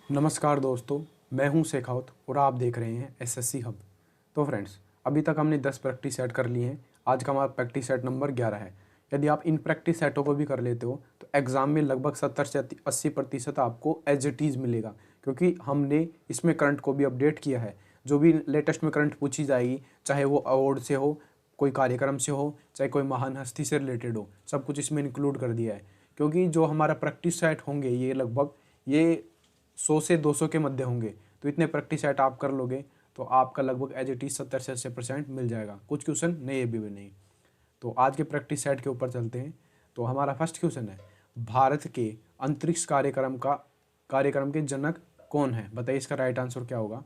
नमस्कार दोस्तों, मैं हूं शेखावत और आप देख रहे हैं एसएससी हब। तो फ्रेंड्स, अभी तक हमने 10 प्रैक्टिस सेट कर लिए हैं। आज का हमारा प्रैक्टिस सेट नंबर 11 है। यदि आप इन प्रैक्टिस सेटों को भी कर लेते हो तो एग्ज़ाम में लगभग 70 से 80% आपको एज इट इज़ मिलेगा, क्योंकि हमने इसमें करंट को भी अपडेट किया है। जो भी लेटेस्ट में करंट पूछी जाएगी, चाहे वो अवार्ड से हो, कोई कार्यक्रम से हो, चाहे कोई महान हस्ती से रिलेटेड हो, सब कुछ इसमें इंक्लूड कर दिया है। क्योंकि जो हमारा प्रैक्टिस सेट होंगे ये लगभग 100 से 200 के मध्य होंगे। तो इतने प्रैक्टिस सेट आप कर लोगे तो आपका लगभग एज इट इज़ 70 से 80% मिल जाएगा। कुछ क्वेश्चन नहीं भी नहीं। तो आज के प्रैक्टिस सेट के ऊपर चलते हैं। तो हमारा फर्स्ट क्वेश्चन है, भारत के अंतरिक्ष कार्यक्रम के जनक कौन है? बताइए इसका राइट आंसर क्या होगा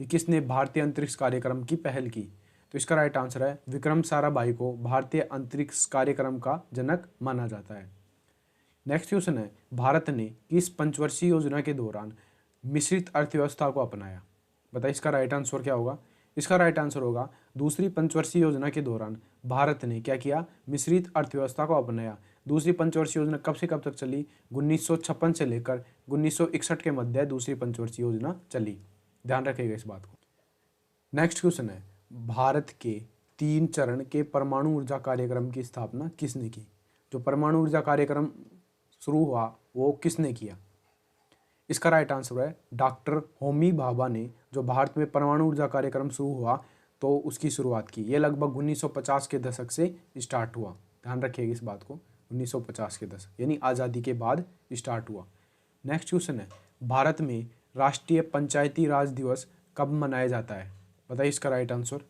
कि किसने भारतीय अंतरिक्ष कार्यक्रम की पहल की? तो इसका राइट आंसर है विक्रम साराभाई को भारतीय अंतरिक्ष कार्यक्रम का जनक माना जाता है। नेक्स्ट क्वेश्चन है, भारत ने किस पंचवर्षीय योजना के दौरान मिश्रित अर्थव्यवस्था को अपनाया? बताइए इसका राइट आंसर क्या होगा? इसका राइट आंसर होगा दूसरी पंचवर्षीय योजना के दौरान भारत ने क्या किया? मिश्रित अर्थव्यवस्था को अपनाया। दूसरी पंचवर्षीय योजना कब से कब तक चली? 1956 से लेकर 1961 के मध्य दूसरी पंचवर्षीय योजना चली। ध्यान रखिएगा इस बात को। नेक्स्ट क्वेश्चन है, भारत के 3 चरण के परमाणु ऊर्जा कार्यक्रम की स्थापना किसने की? जो परमाणु ऊर्जा कार्यक्रम शुरू हुआ वो किसने किया? इसका राइट आंसर है डॉक्टर होमी भाभा ने। जो भारत में परमाणु ऊर्जा कार्यक्रम शुरू हुआ तो उसकी शुरुआत की। ये लगभग 1950 के दशक से स्टार्ट हुआ। ध्यान रखिएगा इस बात को, 1950 के दशक यानी आज़ादी के बाद स्टार्ट हुआ। नेक्स्ट क्वेश्चन है, भारत में राष्ट्रीय पंचायती राज दिवस कब मनाया जाता है? बताइए इसका राइट आंसर।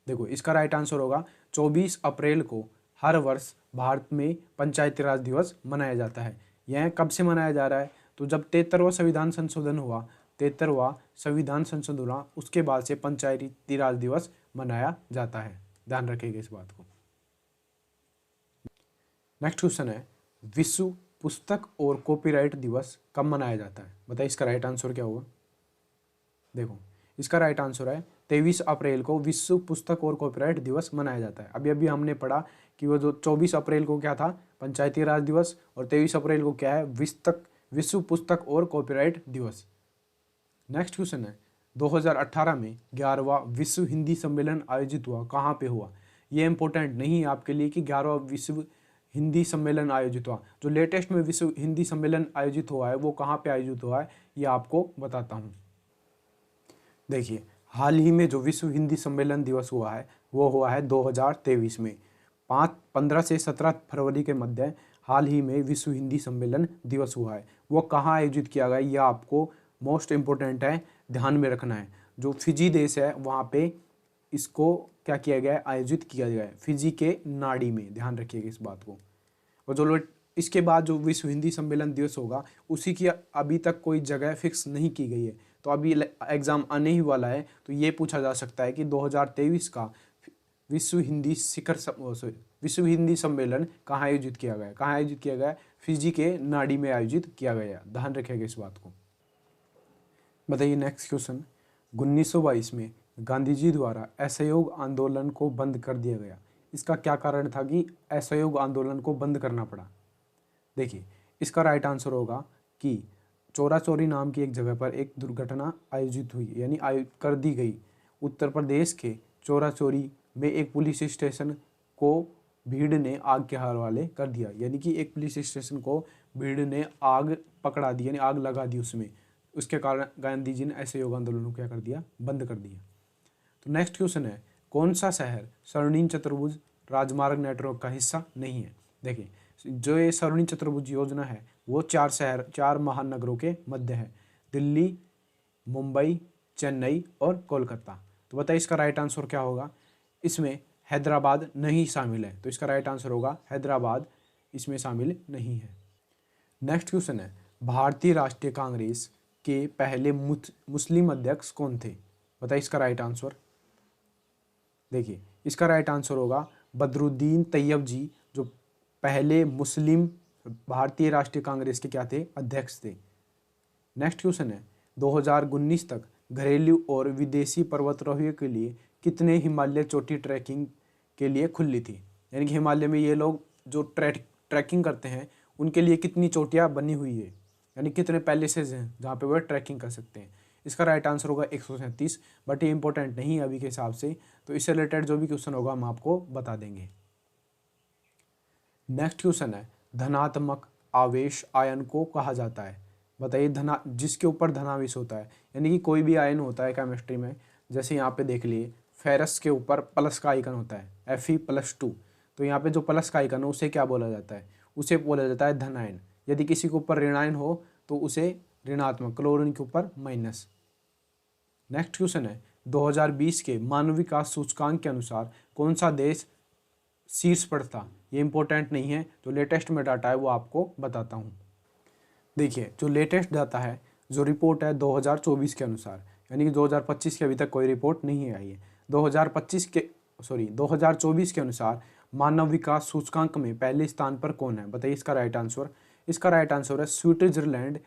देखो इसका राइट आंसर होगा 24 अप्रैल को हर वर्ष भारत में पंचायती राज दिवस मनाया जाता है। यह कब से मनाया जा रहा है? तो जब 73वां संविधान संशोधन हुआ, 73वां संविधान संशोधन हुआ, उसके बाद से पंचायती राज दिवस मनाया जाता है। ध्यान रखिएगा इस बात को। नेक्स्ट क्वेश्चन है, विश्व पुस्तक और कॉपीराइट दिवस कब मनाया जाता है? बताइए इसका राइट आंसर क्या होगा? देखो इसका राइट आंसर है 23 अप्रैल को विश्व पुस्तक और कॉपीराइट दिवस मनाया जाता है। अभी अभी हमने पढ़ा कि वो जो 24 अप्रैल को क्या था? पंचायती राज दिवस, और 23 अप्रैल को क्या है? विश्व पुस्तक और कॉपीराइट दिवस। नेक्स्ट क्वेश्चन है, 2018 में 11वां विश्व हिंदी सम्मेलन आयोजित हुआ, कहाँ पे हुआ? ये इंपॉर्टेंट नहीं है आपके लिए कि 11वां विश्व हिंदी सम्मेलन आयोजित हुआ। जो लेटेस्ट में विश्व हिंदी सम्मेलन आयोजित हुआ है वो कहाँ पे आयोजित हुआ है ये आपको बताता हूँ। देखिए हाल ही में जो विश्व हिंदी सम्मेलन दिवस हुआ है वो हुआ है 2023 में, 15 से 17 फरवरी के मध्य हाल ही में विश्व हिंदी सम्मेलन दिवस हुआ है। वो कहाँ आयोजित किया गया यह आपको मोस्ट इम्पोर्टेंट है, ध्यान में रखना है। जो फिजी देश है वहाँ पे इसको क्या किया गया है? आयोजित किया गया है, फिजी के नाडी में। ध्यान रखिएगा इस बात को। और जो इसके बाद जो विश्व हिंदी सम्मेलन दिवस होगा उसी की अभी तक कोई जगह फिक्स नहीं की गई है। तो अभी एग्ज़ाम आने ही वाला है, तो ये पूछा जा सकता है कि 2023 का विश्व हिंदी सम्मेलन कहाँ आयोजित किया गया? कहाँ आयोजित किया गया? फिजी के नाडी में आयोजित किया गया। ध्यान रखिएगा इस बात को। बताइए नेक्स्ट क्वेश्चन, 1922 में गांधी जी द्वारा असहयोग आंदोलन को बंद कर दिया गया। इसका क्या कारण था कि असहयोग आंदोलन को बंद करना पड़ा? देखिए इसका राइट आंसर होगा कि चोरा चोरी नाम की एक जगह पर एक दुर्घटना आयोजित हुई, यानी कर दी गई। उत्तर प्रदेश के चोरा चोरी में एक पुलिस स्टेशन को भीड़ ने आग के हवाले कर दिया, यानी कि एक पुलिस स्टेशन को भीड़ ने आग पकड़ा दी, यानी आग लगा दी उसमें। उसके कारण गांधी जी ने असहयोग आंदोलन को क्या कर दिया? बंद कर दिया। तो नेक्स्ट क्वेश्चन है, कौन सा शहर स्वर्णिम चतुर्भुज राजमार्ग नेटवर्क का हिस्सा नहीं है? देखिए जो ये स्वर्णिम चतुर्भुज योजना है वो 4 महानगरों के मध्य है, दिल्ली, मुंबई, चेन्नई और कोलकाता। तो बताइए इसका राइट आंसर क्या होगा? इसमें हैदराबाद नहीं शामिल है, तो इसका राइट आंसर होगा हैदराबाद इसमें शामिल नहीं है। नेक्स्ट क्वेश्चन है, भारतीय राष्ट्रीय कांग्रेस के पहले मुस्लिम अध्यक्ष कौन थे? बताइए इसका राइट आंसर। देखिए इसका राइट आंसर होगा बदरुद्दीन तैयब जी, जो पहले मुस्लिम भारतीय राष्ट्रीय कांग्रेस के क्या थे? अध्यक्ष थे। नेक्स्ट क्वेश्चन है, 2019 तक घरेलू और विदेशी पर्वतारोहियों के लिए कितने हिमालय चोटी ट्रैकिंग के लिए खुली थी? यानी कि हिमालय में ये लोग जो ट्रैकिंग करते हैं उनके लिए कितनी चोटियाँ बनी हुई है? यानी कितने पैलेसेस हैं जहाँ पे वो ट्रैकिंग कर सकते हैं। इसका राइट आंसर होगा 137, बट ये इंपॉर्टेंट नहीं है अभी के हिसाब से, तो इससे रिलेटेड जो भी क्वेश्चन होगा हम आपको बता देंगे। नेक्स्ट क्वेश्चन है, धनात्मक आवेश आयन को कहा जाता है। बताइए, जिसके ऊपर धनावेश होता है, यानी कि कोई भी आयन होता है केमिस्ट्री में, जैसे यहाँ पे देख लिए फेरस के ऊपर प्लस का आइकन होता है Fe+2, तो यहाँ पे जो प्लस का आइकन है उसे क्या बोला जाता है, उसे बोला जाता है धन आयन। यदि किसी के ऊपर ऋण आयन हो तो उसे ऋणात्मक, क्लोरीन के ऊपर माइनस। नेक्स्ट क्वेश्चन है, 2020 के मानव विकास सूचकांक के अनुसार कौन सा देश शीर्ष पर था। ये इंपॉर्टेंट नहीं है, जो लेटेस्ट में डाटा है वो आपको बताता हूँ। देखिए, जो लेटेस्ट डाटा है, जो रिपोर्ट है 2024 के अनुसार, यानी कि 2025 की अभी तक कोई रिपोर्ट नहीं आई है। 2024 के अनुसार मानव विकास सूचकांक में पहले स्थान पर कौन है। बताइए इसका राइट आंसर। इसका राइट आंसर है स्विट्जरलैंड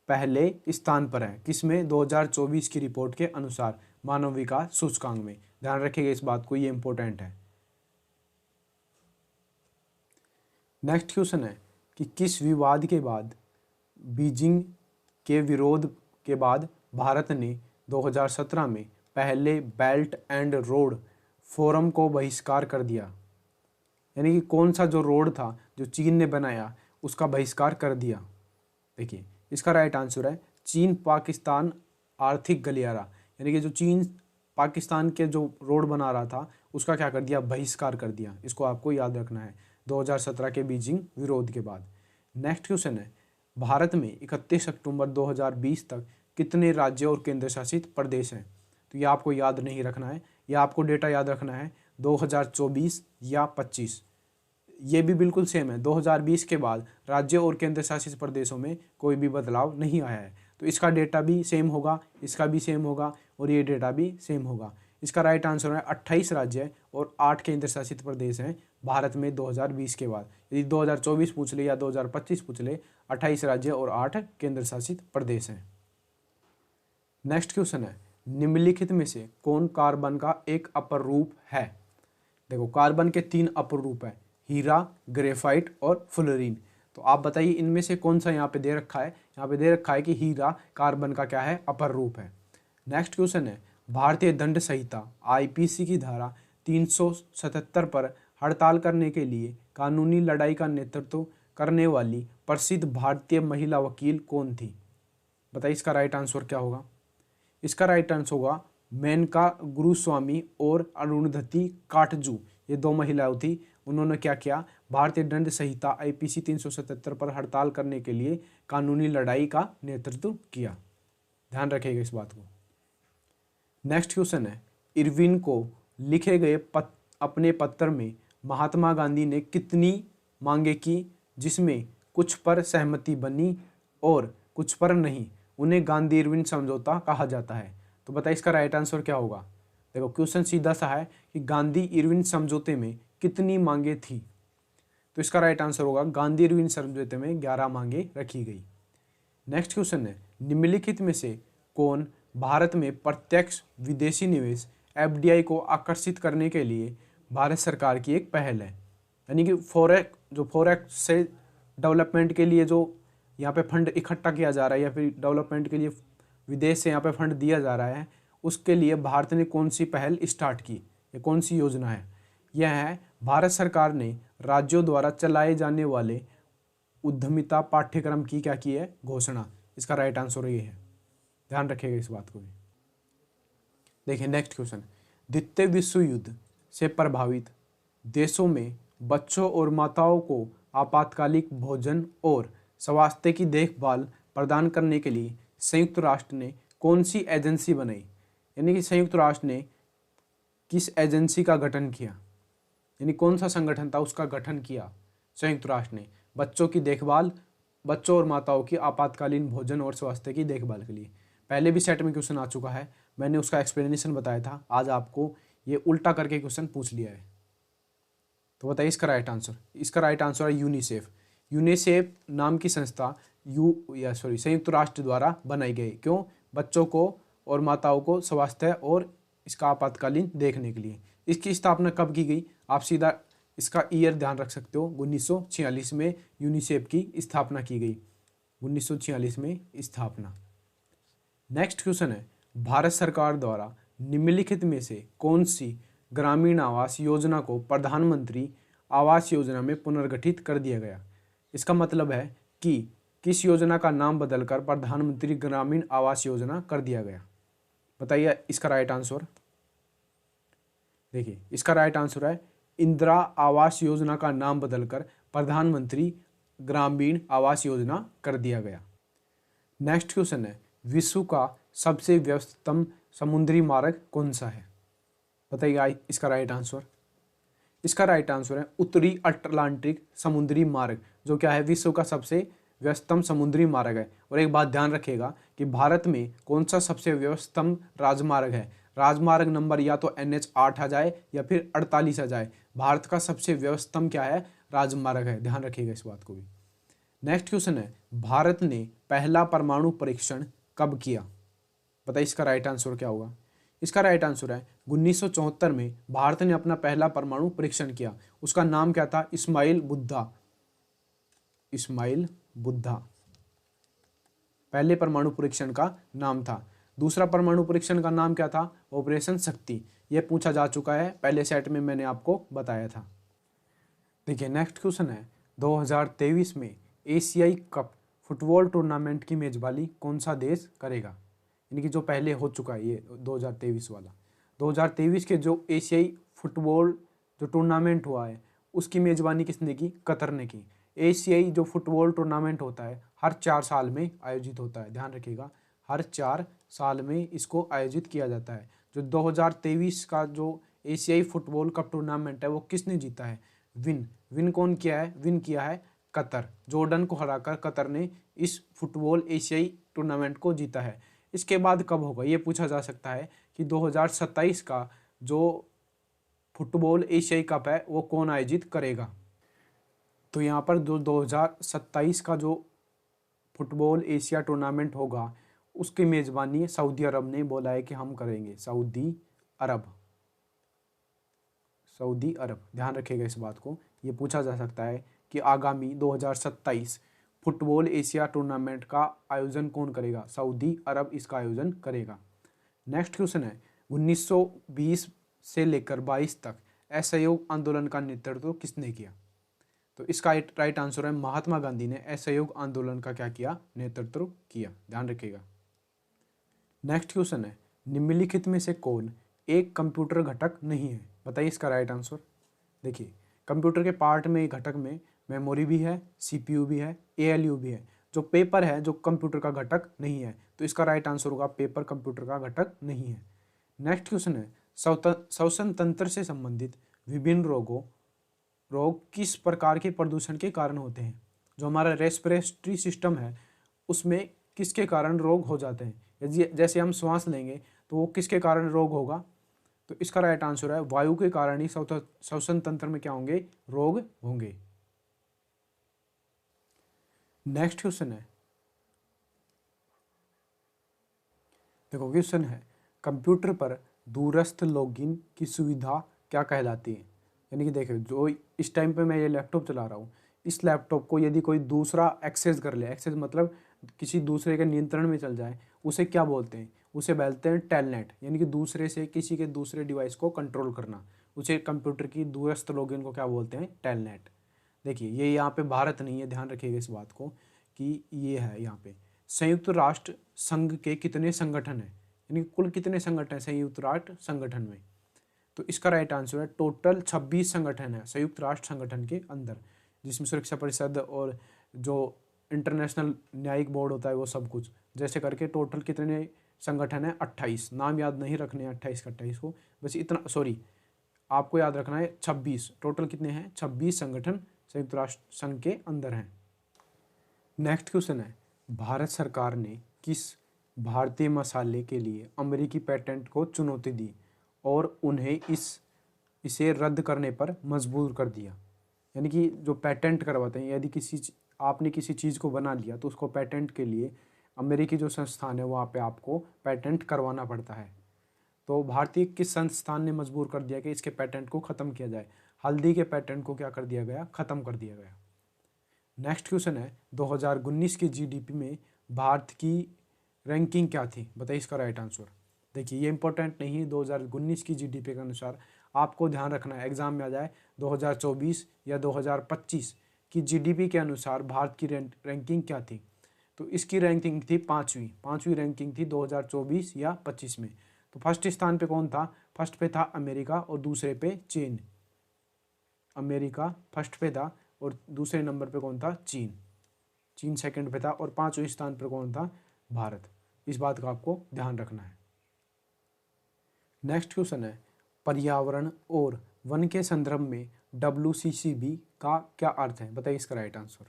पहले स्थान पर है। किसमें? 2024 की रिपोर्ट के अनुसार मानव विकास सूचकांक में। ध्यान रखिएगा इस बात को, ये इंपॉर्टेंट है। नेक्स्ट क्वेश्चन है कि किस विवाद के बाद, बीजिंग के विरोध के बाद भारत ने 2017 में पहले बेल्ट एंड रोड फोरम को बहिष्कार कर दिया। यानी कि कौन सा जो रोड था जो चीन ने बनाया उसका बहिष्कार कर दिया। देखिए इसका राइट आंसर है चीन पाकिस्तान आर्थिक गलियारा। यानी कि जो चीन पाकिस्तान के जो रोड बना रहा था उसका क्या कर दिया, बहिष्कार कर दिया। इसको आपको याद रखना है 2017 के बीजिंग विरोध के बाद। नेक्स्ट क्वेश्चन है, भारत में 31 अक्टूबर 2020 तक कितने राज्य और केंद्र शासित प्रदेश हैं। तो ये आपको याद नहीं रखना है, या आपको डेटा याद रखना है 2024 या 25। ये भी बिल्कुल सेम है, 2020 के बाद राज्य और केंद्र शासित प्रदेशों में कोई भी बदलाव नहीं आया है। तो इसका डेटा भी सेम होगा, इसका भी सेम होगा और ये डेटा भी सेम होगा। इसका राइट आंसर है 28 राज्य और 8 केंद्र शासित प्रदेश हैं भारत में 2020 के बाद। यदि 2024 पूछ ले या 2025 पूछ ले, 28 राज्य और 8 केंद्र शासित प्रदेश हैं। नेक्स्ट क्वेश्चन है, निम्नलिखित में से कौन कार्बन का एक अपर रूप है। देखो कार्बन के 3 अपर रूप है, हीरा, ग्रेफाइट और फ्लोरीन। तो आप बताइए इनमें से कौन सा यहाँ पे दे रखा है। यहाँ पे दे रखा है कि हीरा कार्बन का क्या है, अपर रूप है। नेक्स्ट क्वेश्चन है, भारतीय दंड संहिता IPC की धारा 377 पर हड़ताल करने के लिए कानूनी लड़ाई का नेतृत्व करने वाली प्रसिद्ध भारतीय महिला वकील कौन थी। बताइए इसका राइट आंसर क्या होगा। इसका राइट आंसर होगा मेनका गुरुस्वामी और अरुंधति काटजू। ये 2 महिलाएं थी। उन्होंने क्या किया, भारतीय दंड संहिता IPC 377 पर हड़ताल करने के लिए कानूनी लड़ाई का नेतृत्व किया। ध्यान रखिएगा इस बात को। नेक्स्ट क्वेश्चन है, इरविन को लिखे गए अपने पत्र में महात्मा गांधी ने कितनी मांगे की, जिसमें कुछ पर सहमति बनी और कुछ पर नहीं, उन्हें गांधी इरविन समझौता कहा जाता है। तो बताइए इसका राइट आंसर क्या होगा। देखो क्वेश्चन सीधा सा है कि गांधी इरविन समझौते में कितनी मांगे थी। तो इसका राइट आंसर होगा गांधी इरविन समझौते में 11 मांगे रखी गई। नेक्स्ट क्वेश्चन है, निम्नलिखित में से कौन भारत में प्रत्यक्ष विदेशी निवेश FDI को आकर्षित करने के लिए भारत सरकार की एक पहल है। यानी कि फॉरेक्स से डेवलपमेंट के लिए जो यहाँ पे फंड इकट्ठा किया जा रहा है या फिर डेवलपमेंट के लिए विदेश से यहाँ पे फंड दिया जा रहा है, उसके लिए भारत ने कौन सी पहल स्टार्ट की, ये कौन सी योजना है। यह है भारत सरकार ने राज्यों द्वारा चलाए जाने वाले उद्यमिता पाठ्यक्रम की क्या की है, घोषणा। इसका राइट आंसर ये है, ध्यान रखिएगा इस बात को भी। देखिए नेक्स्ट क्वेश्चन, द्वितीय विश्व युद्ध से प्रभावित देशों में बच्चों और माताओं को आपातकालिक भोजन और स्वास्थ्य की देखभाल प्रदान करने के लिए संयुक्त राष्ट्र ने कौन सी एजेंसी बनाई। यानी कि संयुक्त राष्ट्र ने किस एजेंसी का गठन किया, यानी कौन सा संगठन था उसका गठन किया संयुक्त राष्ट्र ने बच्चों की देखभाल, बच्चों और माताओं की आपातकालीन भोजन और स्वास्थ्य की देखभाल के लिए। पहले भी सेट में क्वेश्चन आ चुका है, मैंने उसका एक्सप्लेनेशन बताया था। आज आपको ये उल्टा करके क्वेश्चन पूछ लिया है। तो बताइए इसका राइट आंसर। इसका राइट आंसर है यूनिसेफ। यूनिसेफ नाम की संस्था संयुक्त राष्ट्र द्वारा बनाई गई। क्यों? बच्चों को और माताओं को स्वास्थ्य और इसका आपातकालीन देखने के लिए। इसकी स्थापना कब की गई, आप सीधा इसका ईयर ध्यान रख सकते हो, 1946 में यूनिसेफ की स्थापना की गई, 1946 में स्थापना। नेक्स्ट क्वेश्चन है, भारत सरकार द्वारा निम्नलिखित में से कौन सी ग्रामीण आवास योजना को प्रधानमंत्री आवास योजना में पुनर्गठित कर दिया गया। इसका मतलब है कि किस योजना का नाम बदलकर प्रधानमंत्री ग्रामीण आवास योजना कर दिया गया। बताइए इसका राइट आंसर। देखिए इसका राइट आंसर है इंदिरा आवास योजना का नाम बदलकर प्रधानमंत्री ग्रामीण आवास योजना कर दिया गया। नेक्स्ट क्वेश्चन है, विश्व का सबसे व्यस्ततम समुद्री मार्ग कौन सा है। बताइए इसका राइट आंसर। इसका राइट आंसर है उत्तरी अटलांटिक समुद्री मार्ग, जो क्या है विश्व का सबसे व्यस्ततम समुद्री मार्ग है। और एक बात ध्यान रखिएगा कि भारत में कौन सा सबसे व्यस्ततम राजमार्ग है। राजमार्ग नंबर या तो NH 8 आ जाए या फिर 48 आ जाए। भारत का सबसे व्यस्ततम क्या है, राजमार्ग है, ध्यान रखिएगा इस बात को भी। नेक्स्ट क्वेश्चन है, भारत ने पहला परमाणु परीक्षण कब किया। बताइए इसका राइट आंसर क्या होगा। इसका राइट आंसर है 1974 में भारत ने अपना पहला परमाणु परीक्षण किया। उसका नाम क्या था, इस्माइल बुद्धा। इस्माइल बुद्धा पहले परमाणु परीक्षण का नाम था। दूसरा परमाणु परीक्षण का नाम क्या था, ऑपरेशन शक्ति। यह पूछा जा चुका है, पहले सेट में मैंने आपको बताया था। देखिए नेक्स्ट क्वेश्चन है, 2023 में एशियाई कप फुटबॉल टूर्नामेंट की मेजबानी कौन सा देश करेगा। यानी कि जो पहले हो चुका है ये 2023 वाला, 2023 के जो एशियाई फुटबॉल जो टूर्नामेंट हुआ है उसकी मेजबानी किसने की, कतर ने की। एशियाई जो फुटबॉल टूर्नामेंट होता है हर 4 साल में आयोजित होता है, ध्यान रखिएगा हर 4 साल में इसको आयोजित किया जाता है। जो 2023 का जो एशियाई फुटबॉल कप टूर्नामेंट है वो किसने जीता है, विन कौन किया है, विन किया है कतर। जॉर्डन को हराकर कतर ने इस फुटबॉल एशियाई टूर्नामेंट को जीता है। इसके बाद कब होगा ये पूछा जा सकता है कि 2027 का जो फुटबॉल एशियाई कप है वो कौन आयोजित करेगा। तो यहाँ पर जो 2027 का जो फुटबॉल एशिया टूर्नामेंट होगा उसकी मेज़बानी सऊदी अरब ने बोला है कि हम करेंगे। सऊदी अरब ध्यान रखिएगा इस बात को। ये पूछा जा सकता है कि आगामी 2027 फुटबॉल एशिया टूर्नामेंट का आयोजन कौन करेगा, सऊदी अरब इसका आयोजन करेगा। नेक्स्ट क्वेश्चन है, 1920 से लेकर 22 तक असहयोग आंदोलन का नेतृत्व किसने किया। तो इसका राइट आंसर है महात्मा गांधी ने असहयोग आंदोलन का क्या किया, नेतृत्व किया, ध्यान रखिएगा। नेक्स्ट क्वेश्चन है, निम्नलिखित में से कौन एक कंप्यूटर घटक नहीं है। बताइए इसका राइट आंसर। देखिए कंप्यूटर के पार्ट में घटक में मेमोरी भी है, CPU भी है, ALU भी है। जो पेपर है जो कंप्यूटर का घटक नहीं है, तो इसका राइट आंसर होगा पेपर कंप्यूटर का घटक नहीं है। नेक्स्ट क्वेश्चन है, श्वसन तंत्र से संबंधित विभिन्न रोग किस प्रकार के प्रदूषण के कारण होते हैं। जो हमारा रेस्पिरेटरी सिस्टम है उसमें किसके कारण रोग हो जाते हैं। जैसे हम श्वास लेंगे तो वो किसके कारण रोग होगा, तो इसका राइट आंसर है वायु के कारण ही श्वसन तंत्र में क्या होंगे, रोग होंगे। नेक्स्ट क्वेश्चन है, देखो क्वेश्चन है, कंप्यूटर पर दूरस्थ लॉगिन की सुविधा क्या कहलाती है। यानी कि देखो जो इस टाइम पे मैं ये लैपटॉप चला रहा हूँ, इस लैपटॉप को यदि कोई दूसरा एक्सेस कर ले, एक्सेस मतलब किसी दूसरे के नियंत्रण में चल जाए, उसे क्या बोलते हैं, उसे बोलते हैं टेलनेट। यानी कि दूसरे से किसी के दूसरे डिवाइस को कंट्रोल करना, उसे कंप्यूटर की दूरस्थ लॉगिन को क्या बोलते हैं, टेलनेट। देखिए ये यहाँ पे भारत नहीं है, ध्यान रखिएगा इस बात को कि ये है यहाँ पे संयुक्त राष्ट्र संघ के कितने संगठन हैं, यानी कुल कितने संगठन संयुक्त राष्ट्र संगठन में। तो इसका राइट आंसर है टोटल 26 संगठन है संयुक्त राष्ट्र संगठन के अंदर, जिसमें सुरक्षा परिषद और जो इंटरनेशनल न्यायिक बोर्ड होता है वो सब कुछ जैसे करके टोटल कितने संगठन है, 28। नाम याद नहीं रखने हैं 28 का 28 को, बस इतना, सॉरी आपको याद रखना है 26। टोटल कितने हैं, 26 संगठन संयुक्त राष्ट्र संघ के अंदर हैं। नेक्स्ट क्वेश्चन है, भारत सरकार ने किस भारतीय मसाले के लिए अमेरिकी पेटेंट को चुनौती दी और उन्हें इसे रद्द करने पर मजबूर कर दिया। यानी कि जो पेटेंट करवाते हैं, यदि आपने किसी चीज़ को बना लिया तो उसको पेटेंट के लिए अमेरिकी जो संस्थान है वहाँ पे आपको पेटेंट करवाना पड़ता है। तो भारतीय किस संस्थान ने मजबूर कर दिया कि इसके पेटेंट को ख़त्म किया जाए। हल्दी के पैटर्न को क्या कर दिया गया, ख़त्म कर दिया गया। नेक्स्ट क्वेश्चन है 2019 की जीडीपी में भारत की रैंकिंग क्या थी, बताइए इसका राइट आंसर। देखिए ये इंपॉर्टेंट नहीं है, 2019 की जीडीपी के अनुसार आपको ध्यान रखना है, एग्जाम में आ जाए 2024 या 2025 की जीडीपी के अनुसार भारत की रैंकिंग क्या थी। तो इसकी रैंकिंग थी पाँचवीं रैंकिंग थी 2024 या 25 में। तो फर्स्ट स्थान पे कौन था, फर्स्ट पे था अमेरिका और दूसरे पे चीन। अमेरिका फर्स्ट पे था और दूसरे नंबर पे कौन था, चीन सेकंड पे था और पाँचवें स्थान पर कौन था, भारत। इस बात का आपको ध्यान रखना है। नेक्स्ट क्वेश्चन है पर्यावरण और वन के संदर्भ में WCCB का क्या अर्थ है, बताइए इसका राइट आंसर।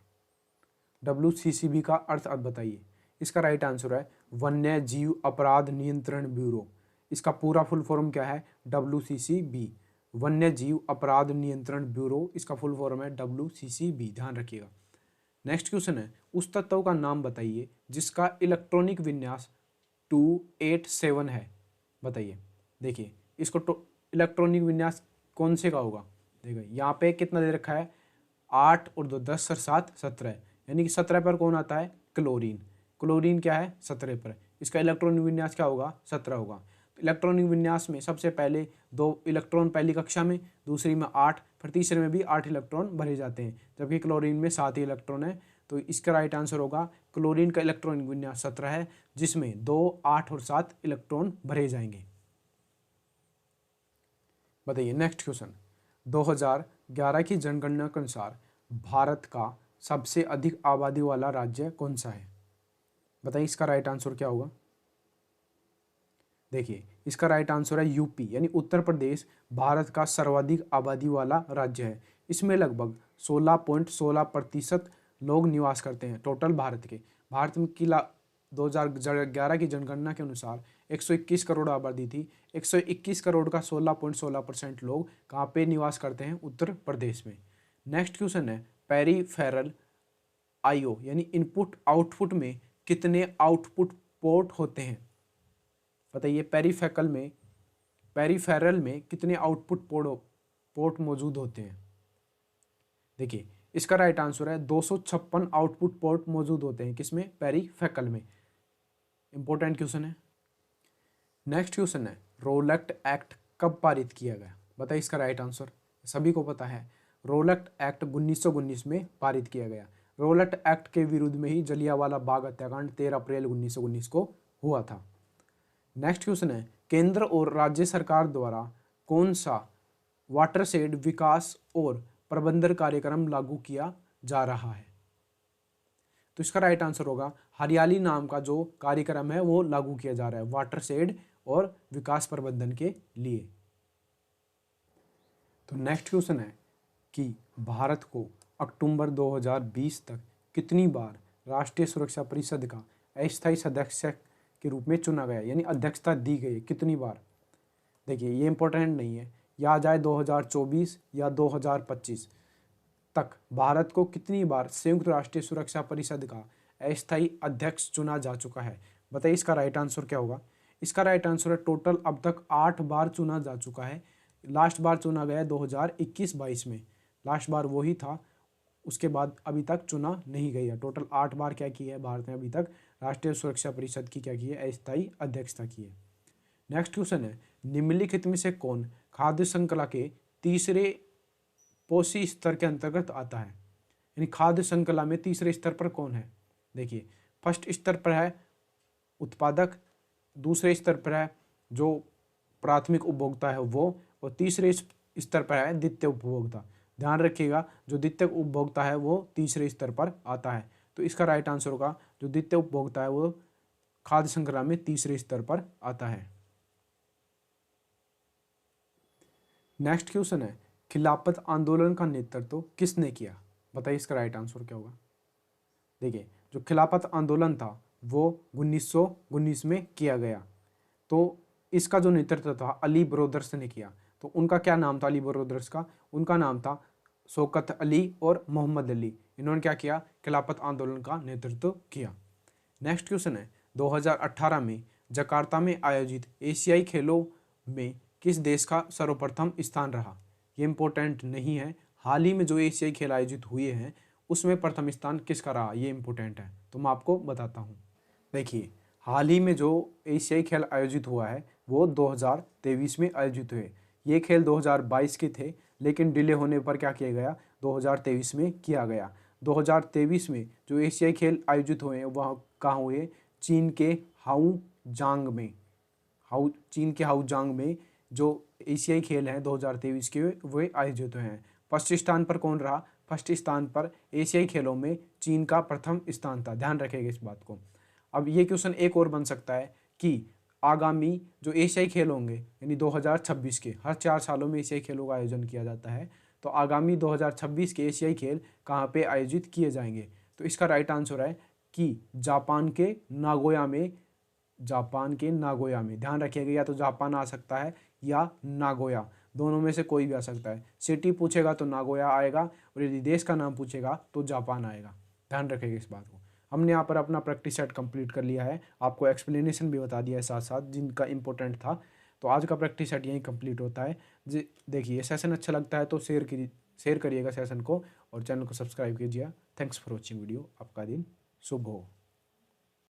WCCB का अर्थ अब बताइए। इसका राइट आंसर है वन्य जीव अपराध नियंत्रण ब्यूरो। इसका पूरा फुल फॉर्म क्या है, WCCB, वन्य जीव अपराध नियंत्रण ब्यूरो। इसका फुल फॉर्म है WCCB, ध्यान रखिएगा। नेक्स्ट क्वेश्चन है उस तत्व का नाम बताइए जिसका इलेक्ट्रॉनिक विन्यास 287 है, बताइए। देखिए इसको इलेक्ट्रॉनिक विन्यास कौन से का होगा, देखिए यहाँ पे कितना दे रखा है, 8 और 2 10 और 7 17, यानी कि 17 पर कौन आता है, क्लोरीन क्या है 17 पर, इसका इलेक्ट्रॉनिक विन्यास क्या होगा, 17 होगा। तो इलेक्ट्रॉनिक विन्यास में सबसे पहले 2 इलेक्ट्रॉन पहली कक्षा में, दूसरी में 8, फिर तीसरे में भी 8 इलेक्ट्रॉन भरे जाते हैं, जबकि क्लोरीन में 7 ही इलेक्ट्रॉन है। तो इसका राइट आंसर होगा क्लोरीन का इलेक्ट्रॉनिक विन्यास 17 है, जिसमें 2, 8 और 7 इलेक्ट्रॉन भरे जाएंगे। बताइए नेक्स्ट क्वेश्चन, 2011 की जनगणना के अनुसार भारत का सबसे अधिक आबादी वाला राज्य कौन सा है, बताइए इसका राइट आंसर क्या होगा। देखिए इसका राइट आंसर है यूपी, यानी उत्तर प्रदेश भारत का सर्वाधिक आबादी वाला राज्य है। इसमें लगभग 16.16% लोग निवास करते हैं टोटल भारत के। भारत में की 2011 की जनगणना के अनुसार 121 करोड़ आबादी थी, 121 करोड़ का 16.16% लोग कहाँ पे निवास करते हैं, उत्तर प्रदेश में। नेक्स्ट क्वेश्चन है पेरीफेरल IO यानी इनपुट आउटपुट में कितने आउटपुट पोर्ट होते हैं, बताइए। पेरीफेरल में कितने आउटपुट पोर्ट मौजूद होते हैं। देखिए इसका राइट आंसर है 256 आउटपुट पोर्ट मौजूद होते हैं, किसमें, पेरीफेरल में। इंपॉर्टेंट क्वेश्चन है। नेक्स्ट क्वेश्चन है रोलेट एक्ट कब पारित किया गया, बताइए इसका राइट आंसर। सभी को पता है रोलेट एक्ट 1919 में पारित किया गया। रोलेट एक्ट के विरुद्ध में ही जलियांवाला बाग हत्याकांड 13 अप्रैल 1919 को हुआ था। नेक्स्ट क्वेश्चन है केंद्र और राज्य सरकार द्वारा कौन सा वाटरशेड विकास और प्रबंधन कार्यक्रम लागू किया जा रहा है, तो इसका राइट आंसर होगा हरियाली नाम का जो कार्यक्रम है वो लागू किया जा रहा है वाटरशेड और विकास प्रबंधन के लिए। तो नेक्स्ट क्वेश्चन है कि भारत को अक्टूबर 2020 तक कितनी बार राष्ट्रीय सुरक्षा परिषद का अस्थायी सदस्य के रूप में चुना गया, यानी अध्यक्षता दी गई, कितनी बार। देखिए ये इंपॉर्टेंट नहीं है, या आ जाए 2024 या 2025 तक भारत को कितनी बार संयुक्त राष्ट्रीय सुरक्षा परिषद का अस्थायी अध्यक्ष चुना जा चुका है, बताइए इसका राइट आंसर क्या होगा। इसका राइट आंसर है टोटल अब तक 8 बार चुना जा चुका है। लास्ट बार चुना गया 2021-22 में, लास्ट बार वही था, उसके बाद अभी तक चुना नहीं गई है। टोटल 8 बार क्या की है भारत ने अभी तक राष्ट्रीय सुरक्षा परिषद की क्या की है, अस्थायी अध्यक्षता की है। नेक्स्ट क्वेश्चन है निम्नलिखित में से कौन खाद्य श्रृंखला के तीसरे पोषी स्तर के अंतर्गत आता है, यानी खाद्य श्रृंखला में तीसरे स्तर पर कौन है। देखिए फर्स्ट स्तर पर है उत्पादक, दूसरे स्तर पर है जो प्राथमिक उपभोक्ता है वो, और तीसरे स्तर पर है द्वितीय उपभोक्ता। ध्यान रखिएगा जो द्वितीय उपभोक्ता है वो तीसरे स्तर पर आता है, तो इसका राइट आंसर होगा जो द्वितीय उपभोक्ता है वो खाद्य श्रृंखला में तीसरे स्तर पर आता है। नेक्स्ट क्वेश्चन है खिलाफत आंदोलन का नेतृत्व किसने किया, बताइए इसका राइट आंसर क्या होगा। देखिए जो खिलाफत आंदोलन था वो 1919 में किया गया, तो इसका जो नेतृत्व था अली ब्रदर्स ने किया। तो उनका क्या नाम था अली ब्रदर्स का, उनका नाम था शौकत अली और मोहम्मद अली। इन्होंने क्या किया, खिलाफत आंदोलन का नेतृत्व किया। नेक्स्ट क्वेश्चन है 2018 में जकार्ता में आयोजित एशियाई खेलों में किस देश का सर्वप्रथम स्थान रहा, ये इम्पोर्टेंट नहीं है। हाल ही में जो एशियाई खेल आयोजित हुए हैं उसमें प्रथम स्थान किसका रहा, ये इम्पोर्टेंट है, तो मैं आपको बताता हूँ। देखिए, हाल ही में जो एशियाई खेल आयोजित हुआ है वो 2023 में आयोजित हुए। ये खेल 2022 के थे, लेकिन डिले होने पर क्या किया गया, 2023 में किया गया। 2023 में जो एशियाई खेल आयोजित हुए वह कहाँ हुए, चीन के हाउजांग में। चीन के हाउजांग में जो एशियाई खेल हैं 2023 के वे आयोजित हुए हैं। फर्स्ट स्थान पर कौन रहा, फर्स्ट स्थान पर एशियाई खेलों में चीन का प्रथम स्थान था, ध्यान रखिएगा इस बात को। अब ये क्वेश्चन एक और बन सकता है कि आगामी जो एशियाई खेल होंगे यानी 2026 के, हर 4 सालों में एशियाई खेलों का आयोजन किया जाता है, तो आगामी 2026 के एशियाई खेल कहाँ पे आयोजित किए जाएंगे, तो इसका राइट आंसर है कि जापान के नागोया में। जापान के नागोया में, ध्यान रखिएगा, या तो जापान आ सकता है या नागोया, दोनों में से कोई भी आ सकता है। सिटी पूछेगा तो नागोया आएगा, और यदि देश का नाम पूछेगा तो जापान आएगा, ध्यान रखिएगा इस बात को। हमने यहाँ पर अपना प्रैक्टिस सेट कंप्लीट कर लिया है, आपको एक्सप्लेनेशन भी बता दिया है साथ साथ जिनका इंपॉर्टेंट था। तो आज का प्रैक्टिस सेट यहीं कंप्लीट होता है। जी देखिए, सेशन अच्छा लगता है तो शेयर करिएगा सेशन को, और चैनल को सब्सक्राइब कीजिए। Thanks for watching video. आपका दिन शुभ हो।